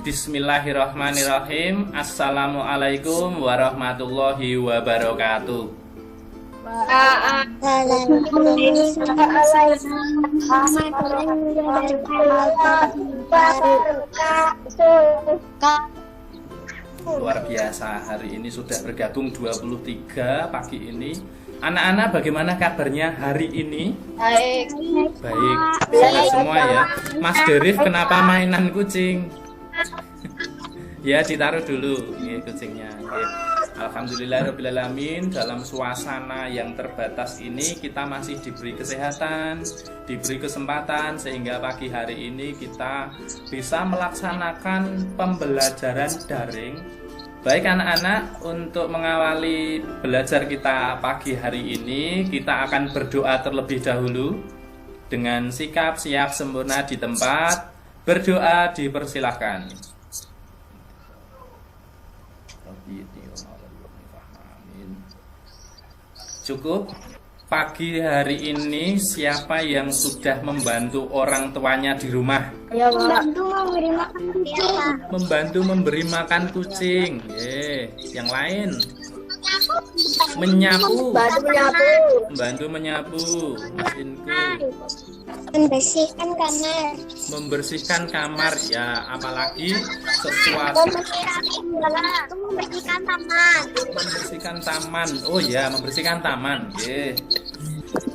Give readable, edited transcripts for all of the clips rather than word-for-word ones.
Bismillahirrahmanirrahim. Assalamualaikum warahmatullahi wabarakatuh. Luar biasa, hari ini sudah bergabung 23 pagi ini. Anak-anak bagaimana kabarnya hari ini? Baik. Baik, sehat semua ya. Mas Derif kenapa mainan kucing? Ya ditaruh dulu kucingnya. Alhamdulillahirrabbilalamin, dalam suasana yang terbatas ini kita masih diberi kesehatan, diberi kesempatan sehingga pagi hari ini kita bisa melaksanakan pembelajaran daring. Baik anak-anak, untuk mengawali belajar kita pagi hari ini, kita akan berdoa terlebih dahulu. Dengan sikap siap sempurna di tempat, berdoa dipersilahkan. Cukup. Pagi hari ini siapa yang sudah membantu orang tuanya di rumah? Ya, membantu memberi makan kucing. Membantu memberi makan kucing. Yang lain? Menyapu. Membantu menyapu. Masinku. Membersihkan kamar. Membersihkan kamar. Ya, apalagi sesuatu. Membersihkan taman. Membersihkan taman. Oh ya, membersihkan taman.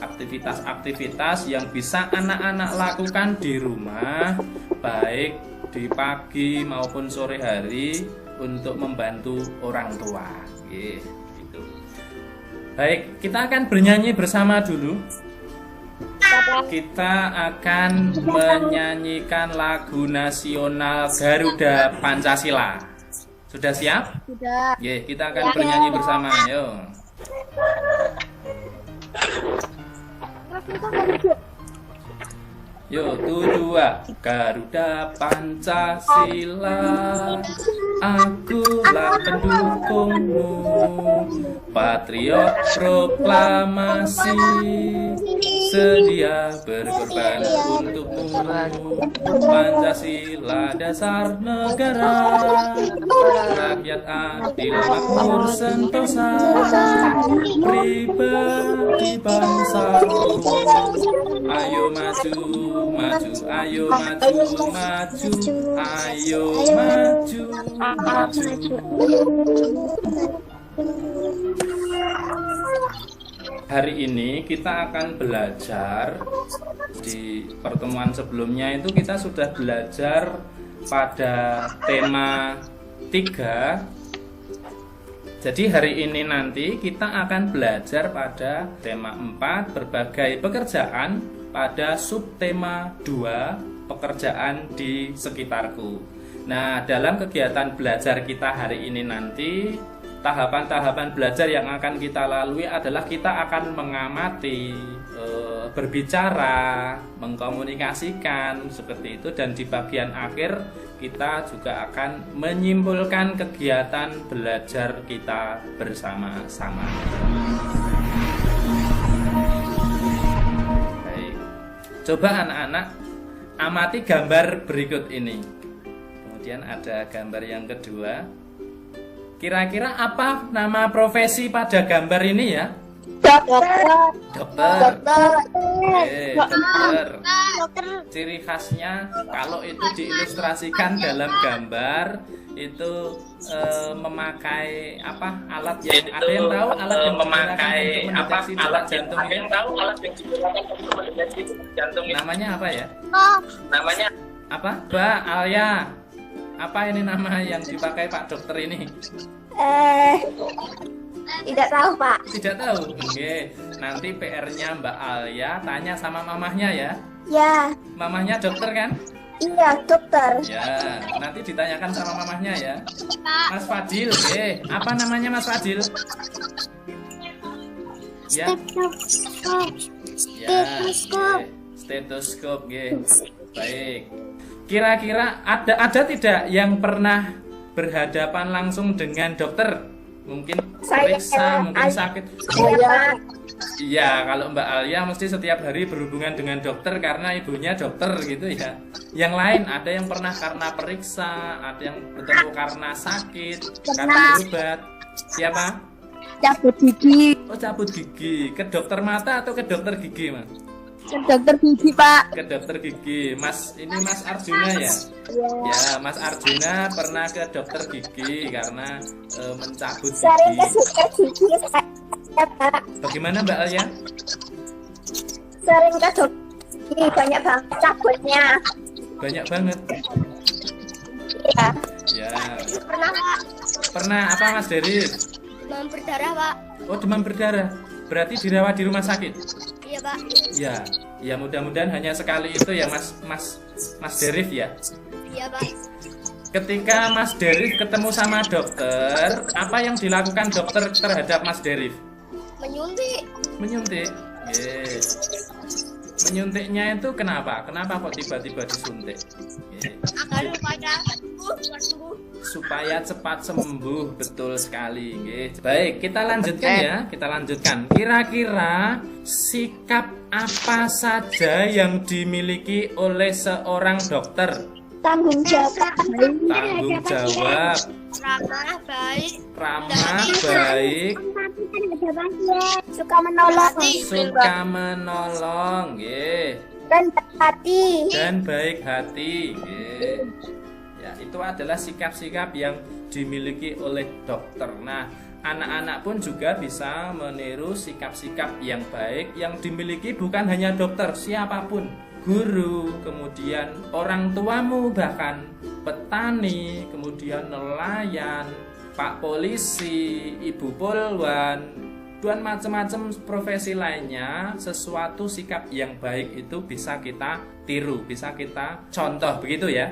Aktivitas-aktivitas yang bisa anak-anak lakukan di rumah, baik di pagi maupun sore hari untuk membantu orang tua. Gitu. Baik, kita akan bernyanyi bersama dulu. Kita akan menyanyikan lagu nasional Garuda Pancasila. Sudah siap? Sudah. Kita akan bernyanyi bersama. Yuk. Yuk, 2 Garuda Pancasila, akulah pendukungmu, patriot proklamasi, sedia berkorban untukmu. Pancasila dasar negara, rakyat adil makmur sentosa, pribadi bangsaku. Ayo maju, maju, ayo maju, maju, ayo maju, maju. Hari ini kita akan belajar. Di pertemuan sebelumnya itu kita sudah belajar pada tema 3. Jadi hari ini nanti kita akan belajar pada tema 4, berbagai pekerjaan, pada subtema 2, pekerjaan di sekitarku. Nah, dalam kegiatan belajar kita hari ini nanti, tahapan-tahapan belajar yang akan kita lalui adalah kita akan mengamati, berbicara, mengkomunikasikan seperti itu, dan di bagian akhir kita juga akan menyimpulkan kegiatan belajar kita bersama-sama. Baik. Coba anak-anak amati gambar berikut ini. Kemudian ada gambar yang kedua. Kira-kira apa nama profesi pada gambar ini ya? Dokter. Dokter. Ciri khasnya kalau itu diilustrasikan dalam gambar itu memakai apa? Alat yang ada yang tahu alat yang memakai apa? Alat jantung. Ada yang tahu alat yang digunakan untuk mendeteksi jantung. Namanya apa ya? Namanya apa? Mbak Alia. Apa ini nama yang dipakai Pak Dokter ini? Tidak tahu, Pak. Tidak tahu. Oke. Nanti PR-nya Mbak Alia tanya sama mamahnya ya. Ya. Mamahnya dokter kan? Iya, dokter. Ya, nanti ditanyakan sama mamahnya ya. Mas Fadil, apa namanya Mas Fadil? Ya. Ya. Stetoskop, Baik. Kira-kira ada tidak yang pernah berhadapan langsung dengan dokter? Mungkin Saya periksa, mungkin Al- sakit. Saya Iya, kalau Mbak Alia mesti setiap hari berhubungan dengan dokter karena ibunya dokter gitu ya. Yang lain ada yang pernah karena periksa, ada yang bertemu karena sakit, karena berobat. Siapa? cabut gigi Oh, cabut gigi. Ke dokter mata atau ke dokter gigi, Mas? ke dokter gigi, Pak. Ke dokter gigi. Mas, ini Mas Arjuna ya? Ya, Mas Arjuna pernah ke dokter gigi karena mencabut Sering gigi. ke gigi saya, Pak. Bagaimana Mbak Alia? Sering ke dokter gigi, banyak banget cabutnya. Banyak banget. Iya. Ya. Pernah, Pak. Pernah apa Mas Deris? Demam berdarah, Pak. Oh, demam berdarah. Berarti dirawat di rumah sakit? Iya, Pak. Ya. Ya, mudah-mudahan hanya sekali itu ya Mas Deris ya. Iya, Pak. Ketika Mas Deris ketemu sama dokter, apa yang dilakukan dokter terhadap Mas Deris? Menyuntik. Menyuntik. Yes. Menyuntiknya itu kenapa? Kenapa kok tiba-tiba disuntik? Agar supaya sembuh. Supaya cepat sembuh, betul sekali. Baik, kita lanjutkan ya. Kita lanjutkan. Kira-kira sikap apa saja yang dimiliki oleh seorang dokter? Tanggung jawab. Tanggung jawab, Ramah, baik. ramah, baik, Suka menolong. suka menolong, nggih. Dan hati. Dan baik hati. Nggih. Ya, itu adalah sikap-sikap yang dimiliki oleh dokter. Nah, anak-anak pun juga bisa meniru sikap-sikap yang baik yang dimiliki bukan hanya dokter, siapapun. Guru, kemudian orang tuamu, bahkan petani, kemudian nelayan, Pak Polisi, Ibu Polwan, dan macam-macam profesi lainnya. Sesuatu sikap yang baik itu bisa kita tiru, bisa kita contoh, begitu ya.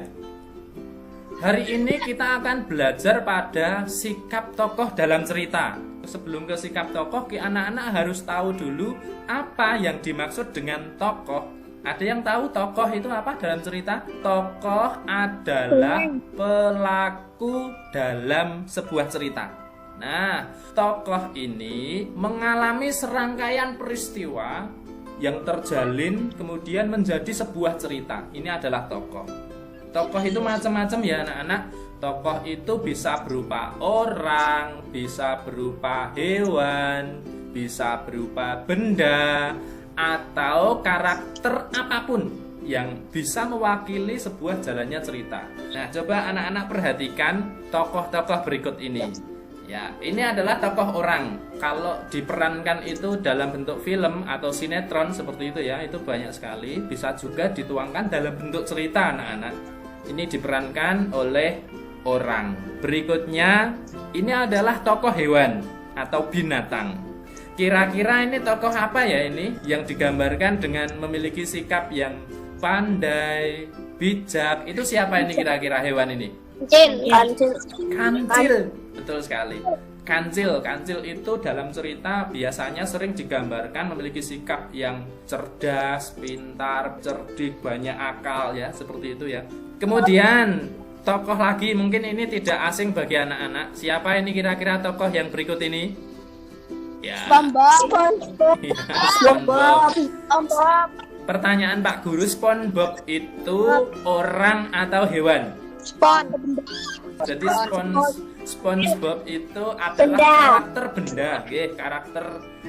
Hari ini kita akan belajar pada sikap tokoh dalam cerita. Sebelum ke sikap tokoh, anak-anak harus tahu dulu apa yang dimaksud dengan tokoh. Ada yang tahu tokoh itu apa dalam cerita? Tokoh adalah pelaku dalam sebuah cerita. Nah, tokoh ini mengalami serangkaian peristiwa yang terjalin kemudian menjadi sebuah cerita. Ini adalah tokoh. Tokoh itu macam-macam ya anak-anak. Tokoh itu bisa berupa orang, bisa berupa hewan, bisa berupa benda, atau karakter apapun yang bisa mewakili sebuah jalannya cerita. Nah, coba anak-anak perhatikan tokoh-tokoh berikut ini. Ya, ini adalah tokoh orang. Kalau diperankan itu dalam bentuk film atau sinetron seperti itu ya, itu banyak sekali. Bisa juga dituangkan dalam bentuk cerita anak-anak. Ini diperankan oleh orang. Berikutnya, ini adalah tokoh hewan atau binatang. Kira-kira ini tokoh apa ya ini yang digambarkan dengan memiliki sikap yang pandai, bijak? Itu siapa ini kira-kira hewan ini? Kancil. Kancil. Betul sekali. Kancil. Kancil itu dalam cerita biasanya sering digambarkan memiliki sikap yang cerdas, pintar, cerdik, banyak akal ya, seperti itu ya. Kemudian tokoh lagi mungkin ini tidak asing bagi anak-anak. Siapa ini kira-kira tokoh yang berikut ini? Ya. SpongeBob. Ya, SpongeBob. Pertanyaan Pak Guru, SpongeBob itu orang atau hewan? Jadi SpongeBob itu adalah karakter benda, karakter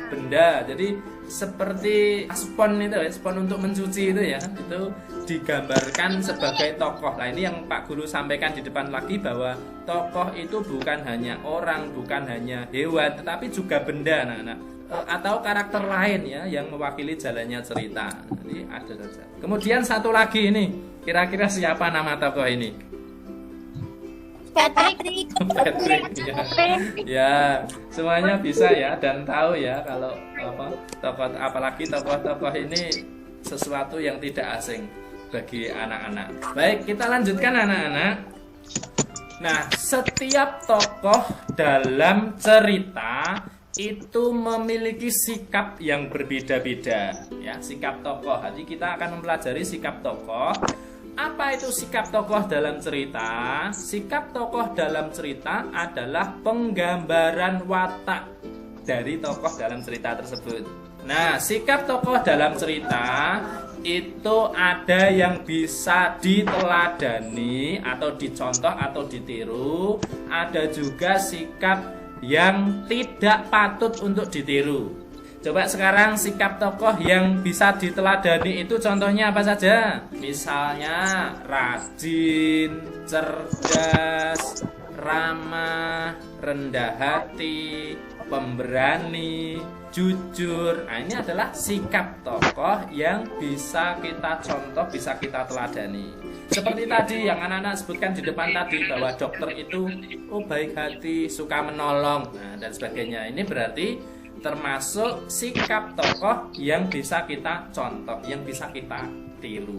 benda. Jadi seperti spon itu ya, spon untuk mencuci itu ya, itu digambarkan sebagai tokoh. Nah, ini yang Pak Guru sampaikan di depan lagi bahwa tokoh itu bukan hanya orang, bukan hanya hewan, tetapi juga benda, anak-anak. Atau karakter lain ya yang mewakili jalannya cerita. Jadi ada saja. Kemudian satu lagi ini, kira-kira siapa nama tokoh ini? Patrick. Patrick ya. Ya, semuanya bisa ya dan tahu ya kalau apa tokoh, apalagi tokoh-tokoh ini sesuatu yang tidak asing bagi anak-anak. Baik, kita lanjutkan anak-anak. Nah, setiap tokoh dalam cerita itu memiliki sikap yang berbeda-beda ya, sikap tokoh. Jadi kita akan mempelajari sikap tokoh. Apa itu sikap tokoh dalam cerita? Sikap tokoh dalam cerita adalah penggambaran watak dari tokoh dalam cerita tersebut. Nah, sikap tokoh dalam cerita itu ada yang bisa diteladani atau dicontoh atau ditiru, ada juga sikap yang tidak patut untuk ditiru. Coba sekarang sikap tokoh yang bisa diteladani itu contohnya apa saja? Misalnya rajin, cerdas, ramah, rendah hati, pemberani, jujur. Nah, ini adalah sikap tokoh yang bisa kita contoh, bisa kita teladani. Seperti tadi yang anak-anak sebutkan di depan tadi, bahwa dokter itu baik hati, suka menolong, nah, dan sebagainya. Ini berarti termasuk sikap tokoh yang bisa kita contoh, yang bisa kita tiru.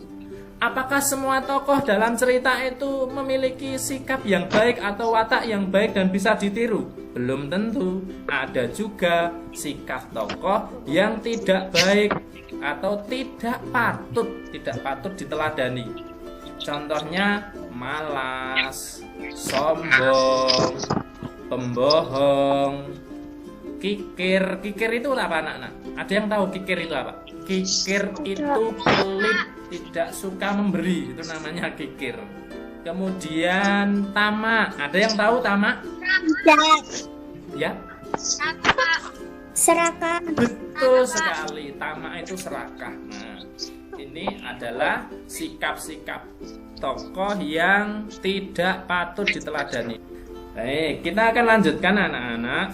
Apakah semua tokoh dalam cerita itu memiliki sikap yang baik atau watak yang baik dan bisa ditiru? Belum tentu. Ada juga sikap tokoh yang tidak baik atau tidak patut diteladani. Contohnya malas, sombong, pembohong, kikir. Kikir itu apa anak-anak? Ada yang tahu kikir itu apa? Kikir itu pelit, tidak suka memberi, itu namanya kikir. Kemudian tamak. Ada yang tahu tamak? Ya? Serakah. Betul sekali. Tamak itu serakah. Nah, ini adalah sikap-sikap tokoh yang tidak patut diteladani. Baik, kita akan lanjutkan anak-anak.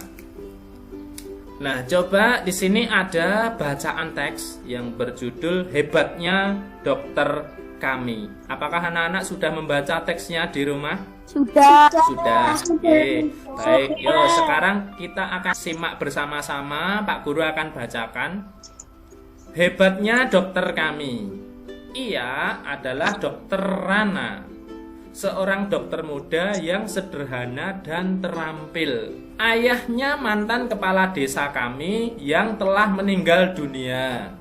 Nah, coba di sini ada bacaan teks yang berjudul Hebatnya Dokter Kami. Apakah anak-anak sudah membaca teksnya di rumah? Sudah. Sudah. Oke. Baik, yuk sekarang kita akan simak bersama-sama. Pak Guru akan bacakan. Hebatnya dokter kami. Ia adalah Dokter Rana, seorang dokter muda yang sederhana dan terampil. Ayahnya mantan kepala desa kami yang telah meninggal dunia.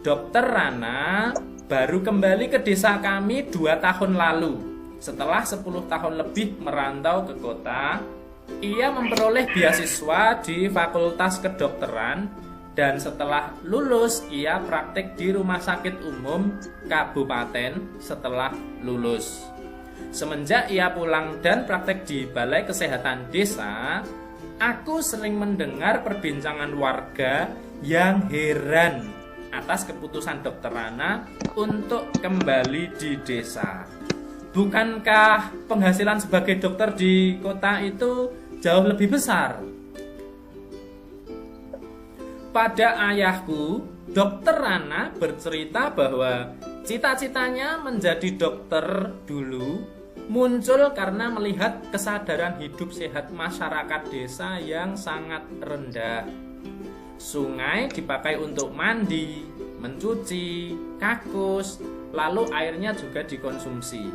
Dokter Rana baru kembali ke desa kami 2 tahun lalu. Setelah 10 tahun lebih merantau ke kota, ia memperoleh beasiswa di Fakultas Kedokteran dan setelah lulus ia praktik di Rumah Sakit Umum Kabupaten setelah lulus. Semenjak ia pulang dan praktek di Balai Kesehatan Desa, aku sering mendengar perbincangan warga yang heran atas keputusan Dokter Rana untuk kembali di desa. Bukankah penghasilan sebagai dokter di kota itu jauh lebih besar? Pada ayahku, Dokter Rana bercerita bahwa cita-citanya menjadi dokter dulu muncul karena melihat kesadaran hidup sehat masyarakat desa yang sangat rendah. Sungai dipakai untuk mandi, mencuci, kakus, lalu airnya juga dikonsumsi.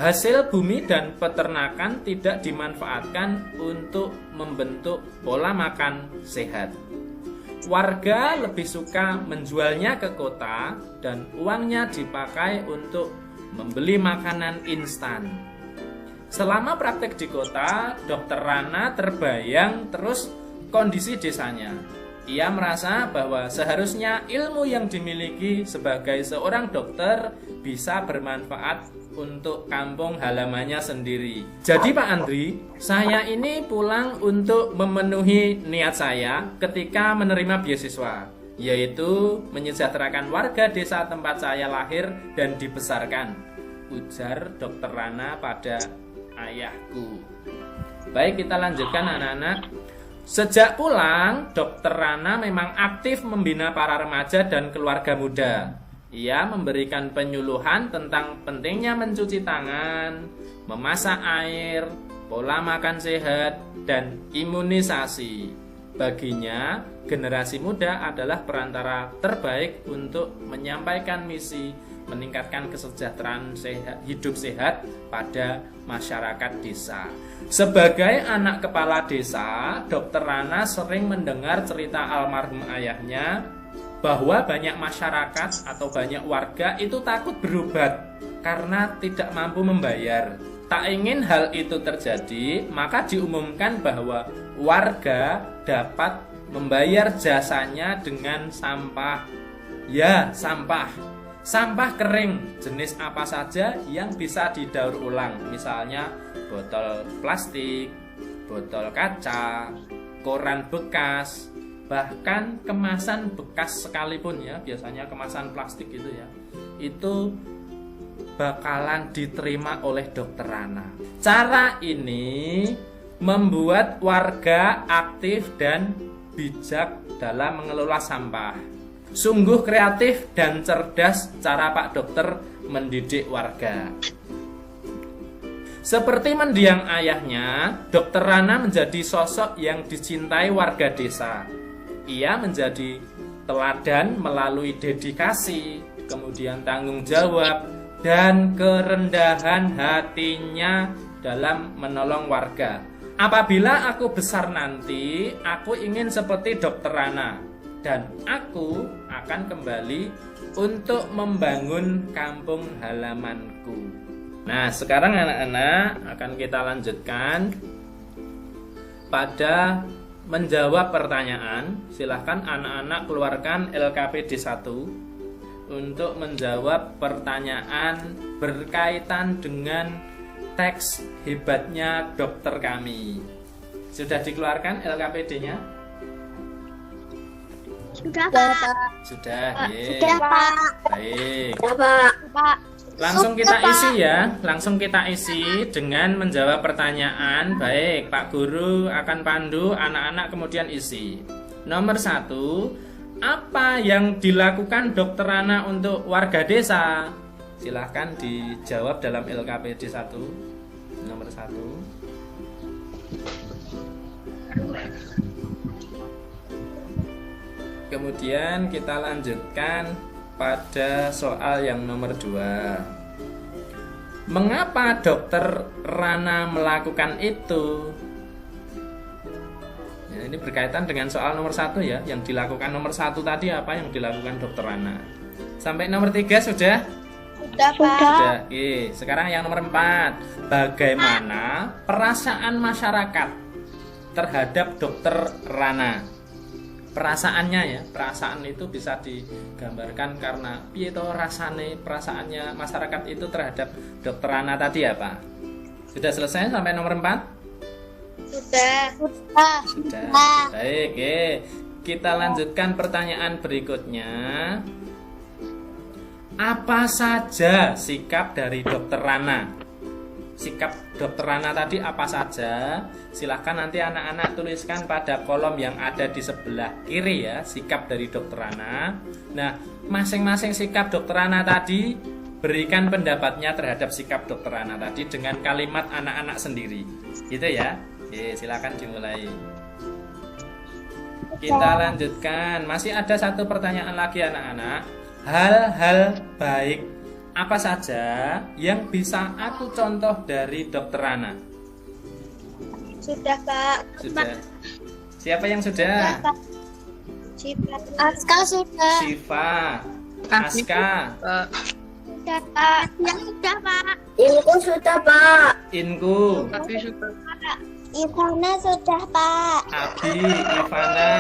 Hasil bumi dan peternakan tidak dimanfaatkan untuk membentuk pola makan sehat. Warga lebih suka menjualnya ke kota dan uangnya dipakai untuk membeli makanan instan. Selama praktek di kota, Dokter Rana terbayang terus kondisi desanya. Ia merasa bahwa seharusnya ilmu yang dimiliki sebagai seorang dokter bisa bermanfaat untuk kampung halamannya sendiri. Jadi Pak Andri, saya ini pulang untuk memenuhi niat saya ketika menerima beasiswa, yaitu menyejahterakan warga desa tempat saya lahir dan dibesarkan, ujar Dokter Rana pada ayahku. Baik, kita lanjutkan anak-anak. Sejak pulang, Dokter Rana memang aktif membina para remaja dan keluarga muda. Ia memberikan penyuluhan tentang pentingnya mencuci tangan, memasak air, pola makan sehat, dan imunisasi. Baginya, generasi muda adalah perantara terbaik untuk menyampaikan misi meningkatkan kesejahteraan hidup sehat pada masyarakat desa. Sebagai anak kepala desa, Dokter Rana sering mendengar cerita almarhum ayahnya bahwa banyak masyarakat atau banyak warga itu takut berobat karena tidak mampu membayar. Tak ingin hal itu terjadi, maka diumumkan bahwa warga dapat membayar jasanya dengan sampah. Ya, sampah. Sampah kering jenis apa saja yang bisa didaur ulang. Misalnya botol plastik, botol kaca, koran bekas, bahkan kemasan bekas sekalipun ya, biasanya kemasan plastik itu ya. Itu bakalan diterima oleh Dokter Rana. Cara ini membuat warga aktif dan bijak dalam mengelola sampah. Sungguh kreatif dan cerdas cara Pak Dokter mendidik warga. Seperti mendiang ayahnya, Dokter Rana menjadi sosok yang dicintai warga desa. Ia menjadi teladan melalui dedikasi, kemudian tanggung jawab, dan kerendahan hatinya dalam menolong warga. Apabila aku besar nanti, aku ingin seperti Dokter Rana, dan aku akan kembali untuk membangun kampung halamanku. Nah, sekarang anak-anak akan kita lanjutkan pada menjawab pertanyaan. Silahkan anak-anak keluarkan LKPD 1 untuk menjawab pertanyaan berkaitan dengan teks hebatnya dokter kami. Sudah dikeluarkan LKPD-nya? Sudah, Pak. Sudah, ye. Sudah, Pak. Baik. Sudah, Pak. Langsung kita isi ya. Langsung kita isi dengan menjawab pertanyaan. Baik, Pak Guru akan pandu, anak-anak kemudian isi. Nomor 1, apa yang dilakukan Dokter Rana untuk warga desa? Silahkan dijawab dalam LKPD 1. Nomor 1. Kemudian kita lanjutkan pada soal yang nomor 2. Mengapa Dokter Rana melakukan itu? Ya, ini berkaitan dengan soal nomor 1 ya. Yang dilakukan nomor 1 tadi apa yang dilakukan Dokter Rana? Sampai nomor 3 sudah? Sudah, Pak. Sudah. Oke, sekarang yang nomor 4. Bagaimana perasaan masyarakat terhadap Dokter Rana? Perasaannya ya, perasaan itu bisa digambarkan karena piye to rasane perasaannya masyarakat itu terhadap Dokter Rana tadi apa? Sudah selesai sampai nomor 4? Sudah. Sudah. Baik, kita lanjutkan pertanyaan berikutnya. Apa saja sikap dari Dokter Rana? Sikap Dokter Rana tadi apa saja? Silahkan nanti anak-anak tuliskan pada kolom yang ada di sebelah kiri ya, sikap dari Dokter Rana. Nah, masing-masing sikap Dokter Rana tadi berikan pendapatnya terhadap sikap Dokter Rana tadi dengan kalimat anak-anak sendiri. Gitu ya. Oke, silakan dimulai. Kita lanjutkan. Masih ada satu pertanyaan lagi anak-anak. Hal-hal baik apa saja yang bisa aku contoh dari Dokter Rana? Sudah, Pak. Sudah. Siapa yang sudah? Aska sudah. Siva, Aska, Sudah, Pak. Yang sudah, Pak. Inku sudah, Pak. Inku, Ivana sudah, Pak. Abi, Ivana.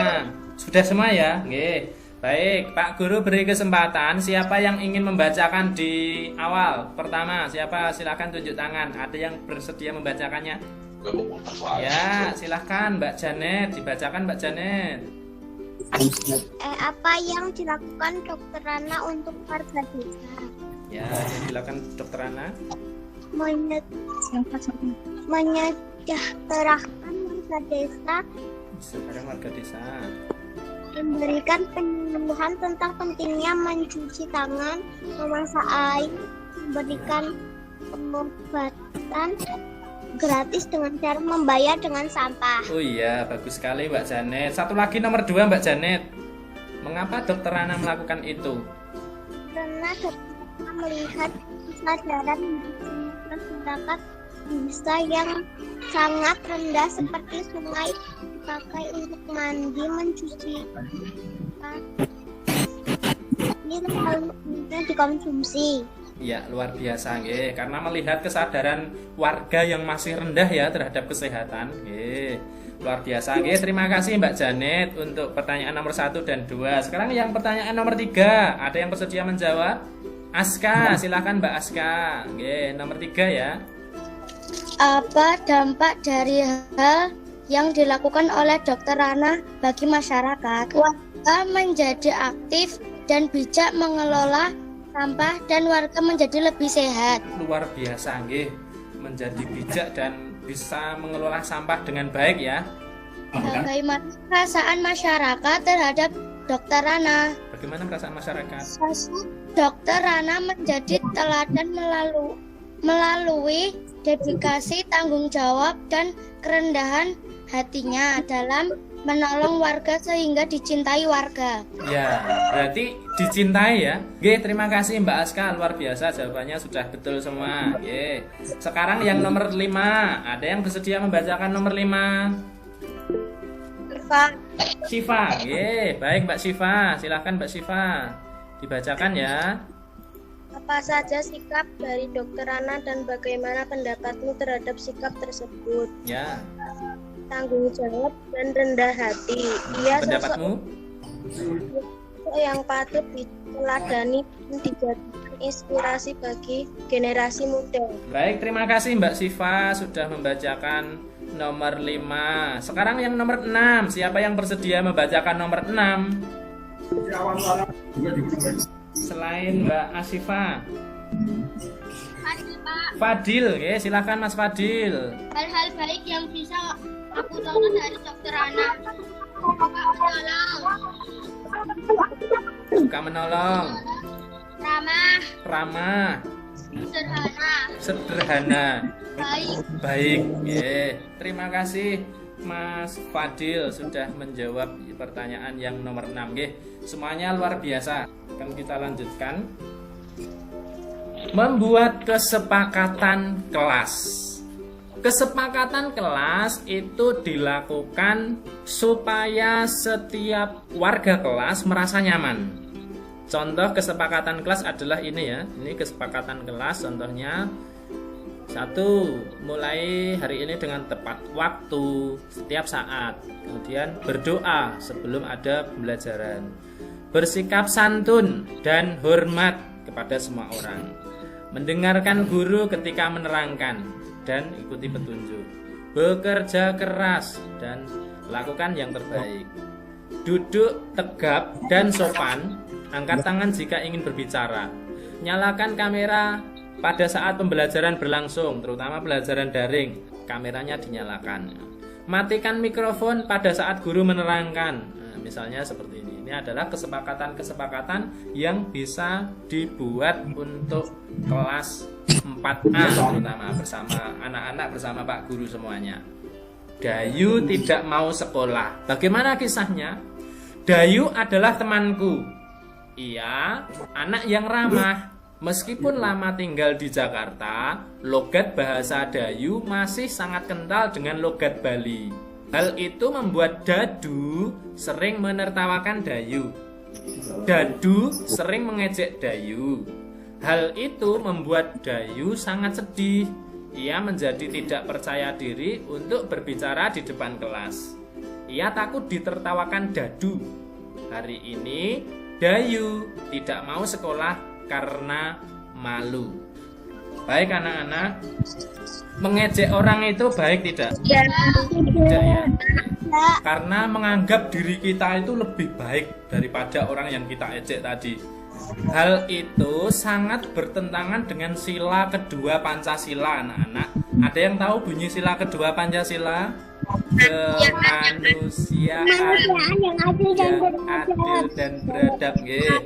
Sudah semua ya? Nggih. Baik, Pak Guru beri kesempatan. Siapa yang ingin membacakan di awal? Pertama, siapa? Silahkan tunjuk tangan. Ada yang bersedia membacakannya? Ya, silahkan Mbak Janet. Dibacakan Mbak Janet. Apa yang dilakukan Dokter Rana untuk warga desa? Ya, yang dilakukan Dokter Rana. Menyejahterakan warga desa, Sekarang warga desa. memberikan penyuluhan tentang pentingnya mencuci tangan, memasak air, memberikan pengobatan gratis dengan cara membayar dengan sampah. Oh iya, bagus sekali Mbak Janet. Satu lagi nomor 2 Mbak Janet. Mengapa Dokter Rana melakukan itu? Karena Dokter Rana melihat kesadaran masyarakat desa yang sangat rendah seperti sungai dipakai untuk mandi, mencuci ini lalu dikonsumsi. Ya, luar biasa nggih, karena melihat kesadaran warga yang masih rendah ya terhadap kesehatan. Nggih. Luar biasa. Nggih, terima kasih Mbak Janet untuk pertanyaan nomor 1 dan 2. Sekarang yang pertanyaan nomor 3. Ada yang bersedia menjawab? Aska, silakan Mbak Aska. Nggih, nomor 3 ya. Apa dampak dari hal yang dilakukan oleh Dokter Rana bagi masyarakat? Warga menjadi aktif dan bijak mengelola sampah dan warga menjadi lebih sehat. Luar biasa nggih, menjadi bijak dan bisa mengelola sampah dengan baik ya. Bagaimana perasaan masyarakat terhadap Dokter Rana? Bagaimana perasaan masyarakat? Dokter Rana menjadi teladan melalui dedikasi, tanggung jawab, dan kerendahan hatinya dalam menolong warga sehingga dicintai warga. Ya, berarti dicintai ya. Oke, terima kasih Mbak Aska, luar biasa jawabannya sudah betul semua. Oke. Sekarang yang nomor 5. Ada yang bersedia membacakan nomor 5? Syifa. Oke, baik Mbak Syifa. Silahkan Mbak Syifa. Dibacakan ya. Apa saja sikap dari Dokter Rana dan bagaimana pendapatmu terhadap sikap tersebut? Ya. Tanggung jawab dan rendah hati. Ia Pendapatmu? sosok yang patut diteladani dan dijadikan inspirasi bagi generasi muda. Baik, terima kasih Mbak Syifa sudah membacakan nomor 5. Sekarang yang nomor 6. Siapa yang bersedia membacakan nomor 6? Selain Mbak Asyifa. Fadil, Pak. Fadil, oke, silakan Mas Fadil. Hal-hal baik yang bisa aku contoh dari Dokter Rana. Suka menolong. Ramah. Ramah. Sederhana. Baik. Terima kasih Mas Fadil sudah menjawab pertanyaan yang nomor 6. Semuanya luar biasa. Akan kita lanjutkan. Membuat kesepakatan kelas. Kesepakatan kelas itu dilakukan supaya setiap warga kelas merasa nyaman. Contoh kesepakatan kelas adalah ini ya. Ini kesepakatan kelas contohnya. 1. Mulai hari ini dengan tepat waktu setiap saat. Kemudian berdoa sebelum ada pembelajaran. Bersikap santun dan hormat kepada semua orang. Mendengarkan guru ketika menerangkan dan ikuti petunjuk. Bekerja keras dan lakukan yang terbaik. Duduk tegap dan sopan. Angkat tangan jika ingin berbicara. Nyalakan kamera pada saat pembelajaran berlangsung, terutama pelajaran daring. Kameranya dinyalakan. Matikan mikrofon pada saat guru menerangkan. Nah, misalnya seperti ini. Ini adalah kesepakatan-kesepakatan yang bisa dibuat untuk kelas 4A terutama bersama anak-anak bersama Pak Guru semuanya. Dayu tidak mau sekolah. Bagaimana kisahnya? Dayu adalah temanku. Ia anak yang ramah. Meskipun lama tinggal di Jakarta, logat bahasa Dayu masih sangat kental dengan logat Bali. Hal itu membuat Dadu sering menertawakan Dayu. Dadu sering mengejek Dayu. Hal itu membuat Dayu sangat sedih. Ia menjadi tidak percaya diri untuk berbicara di depan kelas. Ia takut ditertawakan Dadu. Hari ini Dayu tidak mau sekolah karena malu. Baik anak-anak, mengejek orang itu baik tidak? Tidak ya. Karena menganggap diri kita itu lebih baik daripada orang yang kita ejek tadi. Hal itu sangat bertentangan dengan sila kedua Pancasila, anak-anak. Ada yang tahu bunyi sila kedua Pancasila? Kemanusiaan yang adil dan beradab.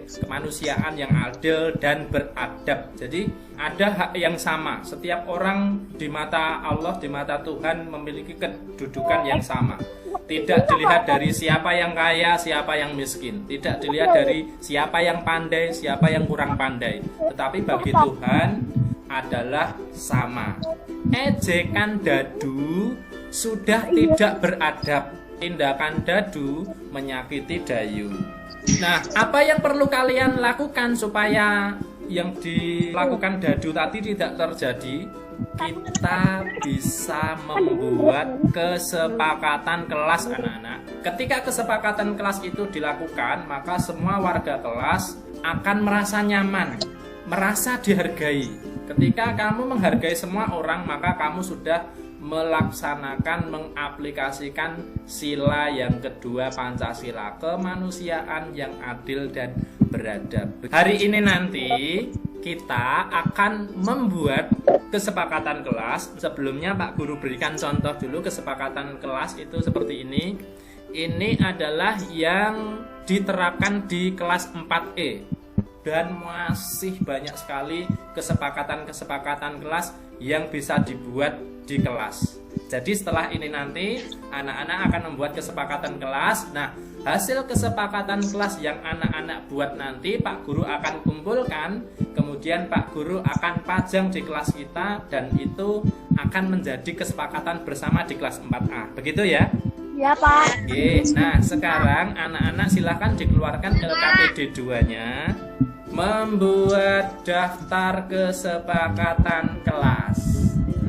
Kemanusiaan yang adil dan beradab. Jadi ada hak yang sama. Setiap orang di mata Allah, di mata Tuhan memiliki kedudukan yang sama. Tidak dilihat dari siapa yang kaya, siapa yang miskin. Tidak dilihat dari siapa yang pandai, siapa yang kurang pandai. Tetapi bagi Tuhan adalah sama. Ejekan Dadu sudah tidak beradab. Tindakan Dadu menyakiti Dayu. Nah, apa yang perlu kalian lakukan supaya yang dilakukan Dadu tadi tidak terjadi, kita bisa membuat kesepakatan kelas anak-anak. Ketika kesepakatan kelas itu dilakukan, maka semua warga kelas akan merasa nyaman, merasa dihargai. Ketika kamu menghargai semua orang, maka kamu sudah melaksanakan, mengaplikasikan sila yang kedua Pancasila, kemanusiaan yang adil dan beradab. Hari ini nanti kita akan membuat kesepakatan kelas. Sebelumnya Pak Guru berikan contoh dulu kesepakatan kelas itu seperti ini. Ini adalah yang diterapkan di kelas 4E. Dan masih banyak sekali kesepakatan-kesepakatan kelas yang bisa dibuat di kelas. Jadi setelah ini nanti anak-anak akan membuat kesepakatan kelas. Nah, hasil kesepakatan kelas yang anak-anak buat nanti Pak Guru akan kumpulkan. Kemudian Pak Guru akan pajang di kelas kita, dan itu akan menjadi kesepakatan bersama di kelas 4A. Begitu ya? Ya, Pak. Oke, nah sekarang anak-anak silakan dikeluarkan LKPD 2-nya. Membuat daftar kesepakatan kelas.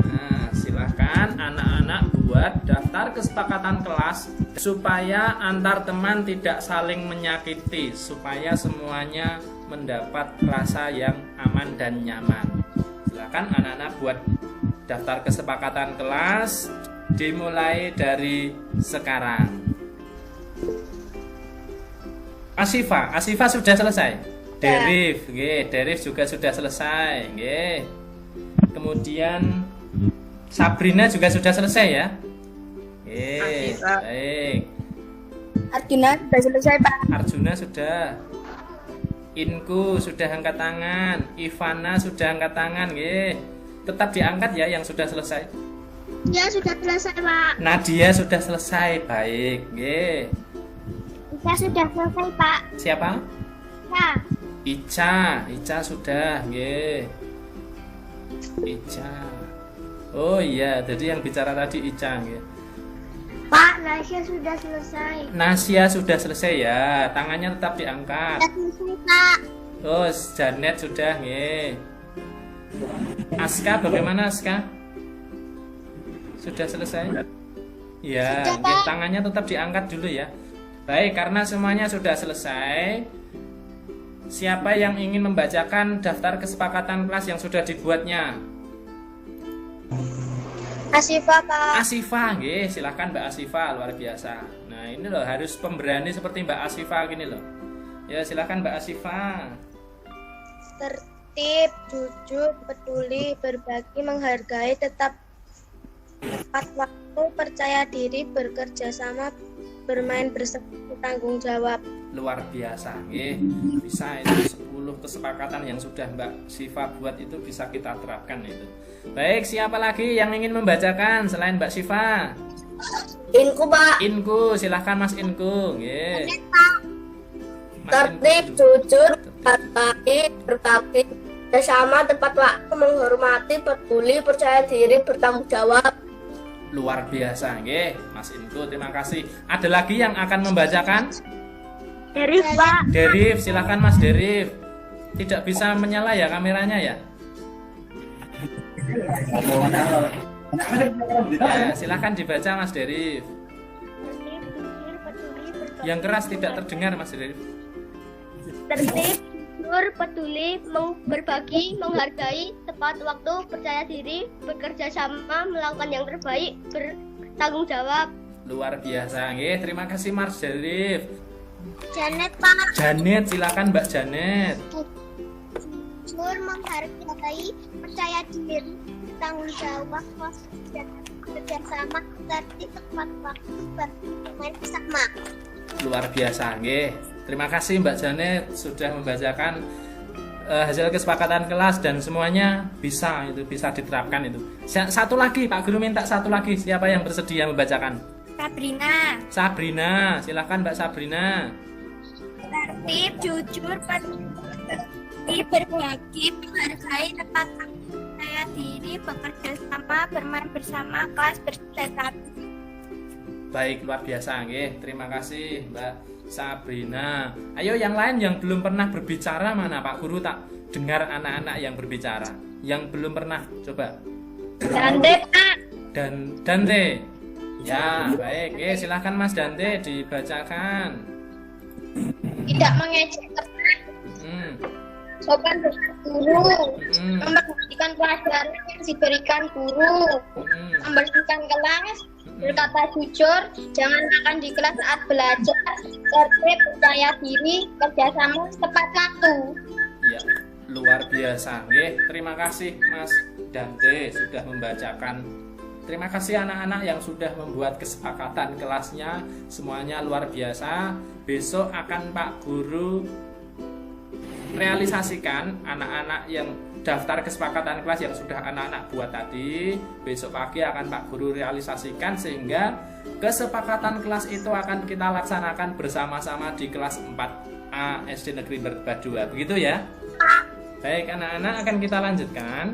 Nah, silahkan anak-anak buat daftar kesepakatan kelas supaya antar teman tidak saling menyakiti, supaya semuanya mendapat rasa yang aman dan nyaman. Silahkan anak-anak buat daftar kesepakatan kelas dimulai dari sekarang. Asifa sudah selesai. Derif, Derif juga sudah selesai, Kemudian Sabrina juga sudah selesai ya, baik. Arjuna sudah selesai, Pak. Arjuna sudah. Inku sudah angkat tangan, Ivana sudah angkat tangan, Tetap diangkat ya yang sudah selesai. Ya, sudah selesai, Pak. Nadia sudah selesai, baik, Saya sudah selesai, Pak. Siapa? Ya. Ica sudah, Ica. Oh iya, jadi yang bicara tadi Ica, Pak, Nasya sudah selesai. Nasya sudah selesai ya, tangannya tetap diangkat. Sudah selesai, Pak. Oh, Janet sudah, Aska bagaimana Aska? Sudah selesai? Ya, tangannya tetap diangkat dulu ya. Baik, karena semuanya sudah selesai. Siapa yang ingin membacakan daftar kesepakatan kelas yang sudah dibuatnya? Asifa, Pak. Asifa, silahkan Mbak Asifa, luar biasa. Nah ini loh, harus pemberani seperti Mbak Asifa gini loh. Ya silahkan Mbak Asifa. Tertib, jujur, peduli, berbagi, menghargai, tetap tepat waktu, percaya diri, bekerja sama, bermain bersama, tanggung jawab. Luar biasa, bisa itu 10 kesepakatan yang sudah Mbak Siva buat itu bisa kita terapkan itu. Baik, siapa lagi yang ingin membacakan selain Mbak Siva? Inku, Pak. Inku, silahkan Mas Inku. Tertib, jujur, berbagi, bersama, tepat waktu, menghormati, peduli, percaya diri, bertanggung jawab. Luar biasa, Mas Inku, terima kasih. Ada lagi yang akan membacakan? Derif, Pak. Derif, silakan Mas Derif. Tidak bisa menyala ya kameranya ya? Ya, silakan dibaca Mas Derif. Yang keras tidak terdengar Mas Derif. Tertib, jujur, peduli, berbagi, menghargai, tepat waktu, percaya diri, bekerja sama, melakukan yang terbaik, bertanggung jawab. Luar biasa, terima kasih Mas Derif. Janet, Pak. Janet, silakan Mbak Janet. Jujur, menghargai, percaya diri, bertanggung jawab, bekerja sama, tertib, tepat waktu, bermain bersama. Luar biasa, terima kasih Mbak Janet sudah membacakan hasil kesepakatan kelas dan semuanya bisa diterapkan itu. Satu lagi Pak Guru minta satu lagi, siapa yang bersedia membacakan? Sabrina, silakan Mbak Sabrina. Tertib, jujur, peduli, berbagi, menghargai, tepat waktu, percaya diri, bekerja sama, bermain bersama, kelas bersatu. Baik, luar biasa, terima kasih Mbak Sabrina. Ayo yang lain yang belum pernah berbicara mana Pak Guru tak dengar anak-anak yang berbicara. Yang belum pernah, coba. Dante, Pak. Dante. Ya, baik. Silahkan Mas Dante dibacakan. Tidak mengejek teman, sopan dengan guru, memperhatikan pelajaran yang diberikan guru, membersihkan kelas, berkata jujur, jangan makan di kelas saat belajar, tertib, percaya diri, kerjasama, tepat waktu. Ya, luar biasa. Terima kasih Mas Dante sudah membacakan. Terima kasih anak-anak yang sudah membuat kesepakatan kelasnya. Semuanya luar biasa. Besok akan Pak Guru realisasikan anak-anak yang daftar kesepakatan kelas yang sudah anak-anak buat tadi. Besok pagi akan Pak Guru realisasikan sehingga kesepakatan kelas itu akan kita laksanakan bersama-sama di kelas 4A SD Negeri Merba 2. Begitu ya? Baik anak-anak, akan kita lanjutkan.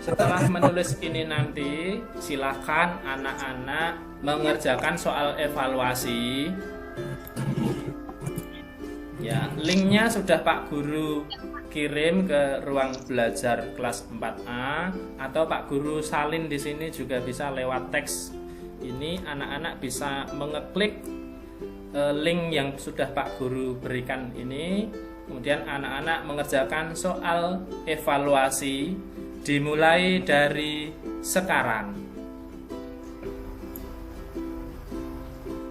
Setelah menulis ini nanti, silakan anak-anak mengerjakan soal evaluasi. Ya, linknya sudah Pak Guru kirim ke ruang belajar kelas 4A atau Pak Guru salin di sini juga bisa lewat teks. Ini anak-anak bisa mengeklik link yang sudah Pak Guru berikan ini. Kemudian anak-anak mengerjakan soal evaluasi dimulai dari sekarang.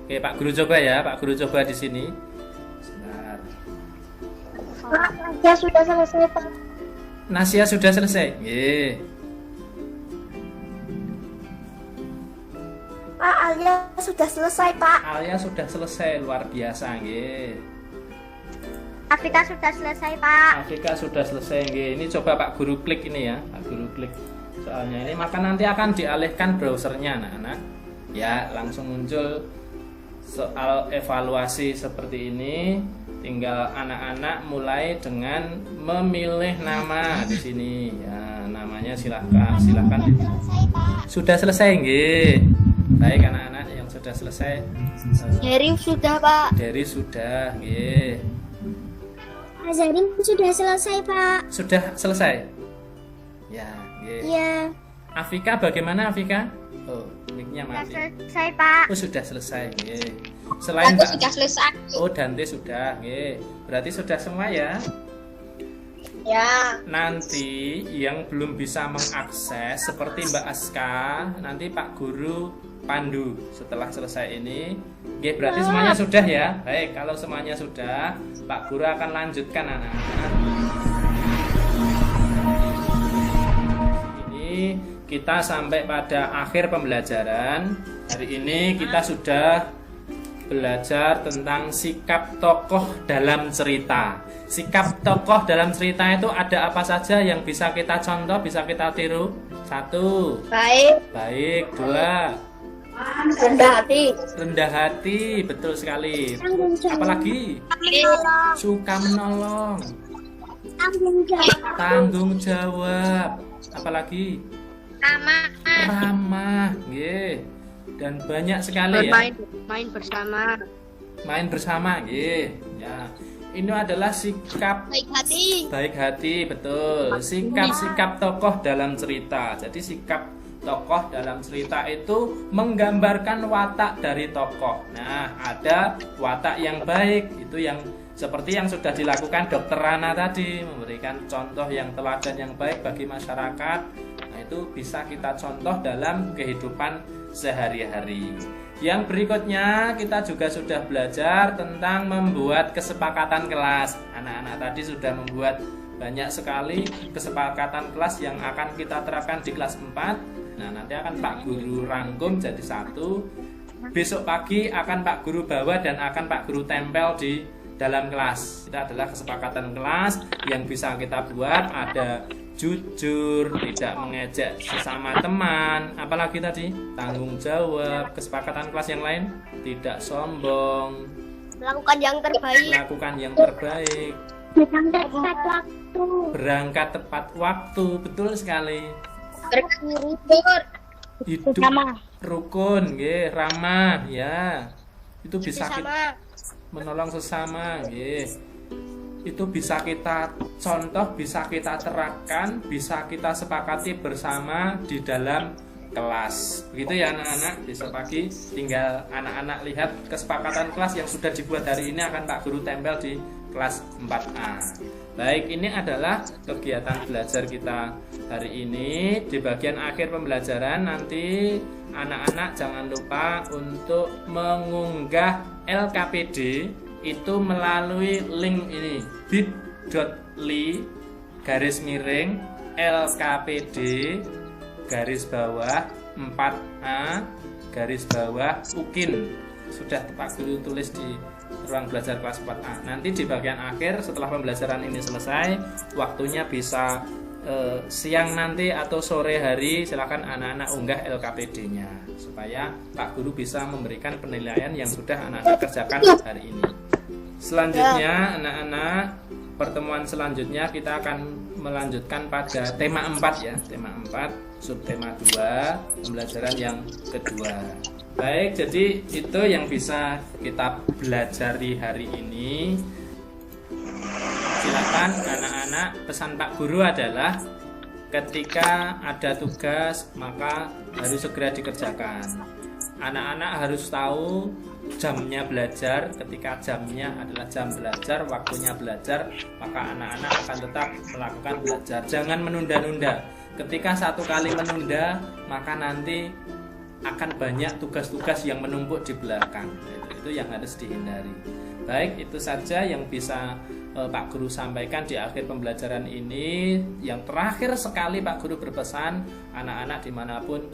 Oke, Pak Guru coba ya, Pak Guru coba di sini. Sebentar. Pak, Nasia sudah selesai, Pak. Nasia sudah selesai. Nggih. Pak, Alia sudah selesai, Pak. Alia sudah selesai, luar biasa, nggih. Afrika sudah selesai, Pak. Afrika sudah selesai, nggih. Ini coba Pak Guru klik ini ya, Pak Guru klik. Soalnya ini maka nanti akan dialihkan browsernya, anak-anak. Ya, langsung muncul soal evaluasi seperti ini. Tinggal anak-anak mulai dengan memilih nama di sini. Ya, namanya silakan. Sudah selesai, nggih. Baik anak-anak yang sudah selesai. Dari sudah, Pak. Dari sudah, nggih. Azarin sudah selesai, Pak. Sudah selesai. Ya, nggih. Iya. Afika bagaimana Afika? Oh, mic-nya mati. Selesai, Pak. Oh, sudah selesai, nggih. Selain Aku Mbak, sudah selesai. oh Dante sudah, nggih. Berarti sudah semua ya. Ya. Nanti yang belum bisa mengakses seperti Mbak Aska, nanti Pak Guru pandu setelah selesai ini. Nggih, berarti semuanya sudah ya. Baik, kalau semuanya sudah, Pak Guru akan lanjutkan anak-anak. Ini kita sampai pada akhir pembelajaran. Hari ini kita sudah belajar tentang sikap tokoh dalam cerita. Sikap tokoh dalam cerita itu ada apa saja yang bisa kita contoh, bisa kita tiru? 1. Baik. 2. Rendah hati. Rendah hati, betul sekali. Apalagi? Suka menolong. Tanggung jawab. Apalagi? Ramah, nggih. Dan banyak sekali ya. Main bersama. Main bersama, nggih. Ya. Ini adalah sikap baik hati, betul. Sikap-sikap tokoh dalam cerita. Jadi sikap tokoh dalam cerita itu menggambarkan watak dari tokoh. Nah, ada watak yang baik, itu yang seperti yang sudah dilakukan Dokter Rana tadi, memberikan contoh yang teladan yang baik bagi masyarakat. Nah, itu bisa kita contoh dalam kehidupan sehari-hari. Yang berikutnya kita juga sudah belajar tentang membuat kesepakatan kelas. Anak-anak tadi sudah membuat banyak sekali kesepakatan kelas yang akan kita terapkan di kelas 4. Nah, nanti akan Pak Guru rangkum jadi 1. Besok pagi akan Pak Guru bawa dan akan Pak Guru tempel di dalam kelas. Itu adalah kesepakatan kelas yang bisa kita buat. Ada jujur, tidak mengejek sesama teman, apalagi tadi tanggung jawab. Kesepakatan kelas yang lain, tidak sombong, Lakukan yang terbaik. Berangkat tepat waktu, betul sekali. Hidup rukun, nggih, ramah, ya. Itu bisa kita menolong sesama, nggih. itu bisa kita contoh, bisa kita terapkan, bisa kita sepakati bersama di dalam kelas. Begitu ya anak-anak. Besok pagi tinggal anak-anak lihat kesepakatan kelas yang sudah dibuat hari ini akan Pak Guru tempel di kelas 4A. Baik, ini adalah kegiatan belajar kita hari ini. Di bagian akhir pembelajaran nanti anak-anak jangan lupa untuk mengunggah LKPD itu melalui link ini, bit.ly/LKPD _4A_UKIN. Sudah Pak Guru tulis di ruang belajar kelas 4A. Nanti di bagian akhir setelah pembelajaran ini selesai, waktunya bisa siang nanti atau sore hari, silakan anak-anak unggah LKPD-nya supaya Pak Guru bisa memberikan penilaian yang sudah anak-anak kerjakan hari ini. Selanjutnya anak-anak, pertemuan selanjutnya kita akan melanjutkan pada tema 4 ya, tema 4, subtema 2, pembelajaran yang kedua. Baik, jadi itu yang bisa kita pelajari hari ini. Silakan anak-anak, pesan Pak Guru adalah ketika ada tugas maka harus segera dikerjakan. Anak-anak harus tahu jamnya belajar. Ketika jamnya adalah jam belajar, waktunya belajar, maka anak-anak akan tetap melakukan belajar. Jangan menunda-nunda. Ketika satu kali menunda, maka nanti akan banyak tugas-tugas yang menumpuk di belakang. Itu yang harus dihindari. Baik, itu saja yang bisa Pak Guru sampaikan di akhir pembelajaran ini. Yang terakhir sekali Pak Guru berpesan, anak-anak dimanapun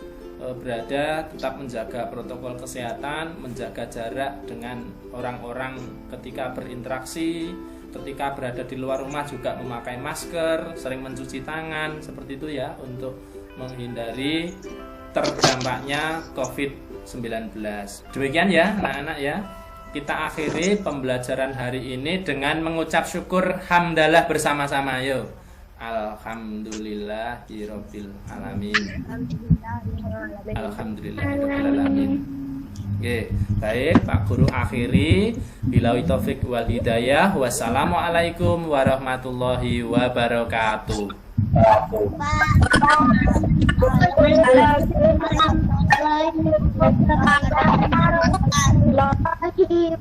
berada tetap menjaga protokol kesehatan, menjaga jarak dengan orang-orang ketika berinteraksi, ketika berada di luar rumah juga memakai masker, sering mencuci tangan, seperti itu ya, untuk menghindari terdampaknya COVID-19. Demikian ya anak-anak ya. Kita akhiri pembelajaran hari ini dengan mengucap syukur hamdalah bersama-sama. Yo. Alhamdulillahirabbil alamin. Alhamdulillahirabbil alamin. Oke, baik Pak Guru akhiri. Billahi taufik wal hidayah. Wassalamualaikum warahmatullahi wabarakatuh. Lagi